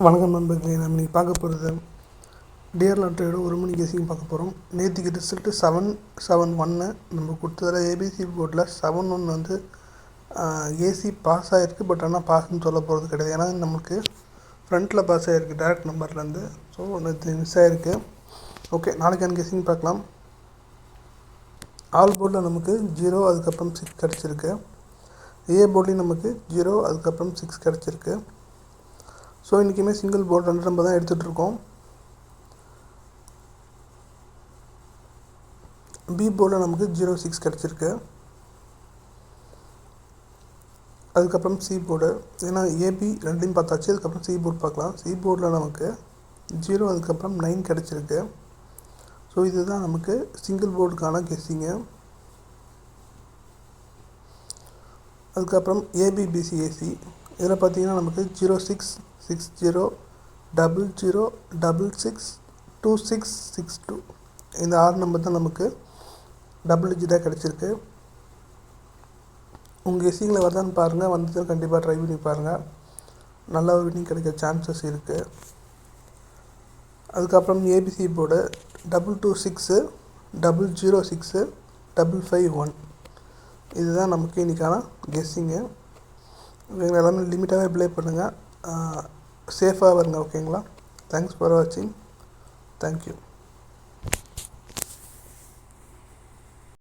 வணக்கம் நண்பர்களே, நம்ம இன்றைக்கி பார்க்க போகிறது டிஆர் லாட்டரியோட 1 மணி கெஸிங் பார்க்க போகிறோம். நேற்றுக்கு ரிசல்ட்டு 771 நம்ம கொடுத்ததில் ஏபிசி போர்டில் 71 வந்து ஏசி பாஸ் ஆகிருக்கு. பட் ஆனால் பாஸ்ன்னு சொல்ல போகிறது கிடையாது. ஏன்னா நமக்கு ஃப்ரண்ட்டில் பாஸ் ஆகிருக்கு டேரக்ட் நம்பர்லேருந்து. ஸோ நேற்று மிஸ் ஆகிருக்கு. ஓகே, நாளைக்கான கெஸிங் பார்க்கலாம். ஆல் போர்டில் நமக்கு 0 அதுக்கப்புறம் 6 கிடச்சிருக்கு. ஏ போர்ட்லேயும் நமக்கு 0 அதுக்கப்புறம் 6 கிடச்சிருக்கு. ஸோ இன்றைக்குமே சிங்கிள் போர்டு 2 நம்பர் தான் எடுத்துகிட்ருக்கோம். பி போர்டில் நமக்கு 06 கிடச்சிருக்கு. அதுக்கப்புறம் சி போர்டு, ஏன்னா ஏபி ரெண்டையும் பார்த்தாச்சு. அதுக்கப்புறம் சி போர்டு பார்க்கலாம். சி போர்டில் நமக்கு 0 அதுக்கப்புறம் 9 கிடச்சிருக்கு. ஸோ இதுதான் நமக்கு சிங்கிள் போர்டுக்கான கெஸ்ஸிங்கு. அதுக்கப்புறம் ஏபிபிசிஏசி இதில் பார்த்தீங்கன்னா நமக்கு 06 60 00 66 2662 இந்த 6 நம்பர் தான் நமக்கு டபுள் டிஜிட்டாக கிடச்சிருக்கு. உங்கள் கெஸ்ஸிங்கில் வருதான்னு பாருங்கள். வந்தது கண்டிப்பாக ட்ரை பண்ணி பாருங்கள். நல்ல ஒரு வின்னிங் கிடைக்க சான்சஸ் இருக்குது. அதுக்கப்புறம் ஏபிசி போர்டு 226 006 551 இதுதான் நமக்கு இன்றைக்கான கெஸ்ஸிங்கு. எல்லாமே லிமிட்டாகவே ப்ளே பண்ணுங்கள். சேஃபாக வருங்க. ஓகேங்களா? தேங்க்ஸ் ஃபார் வாட்சிங். தேங்க்யூ.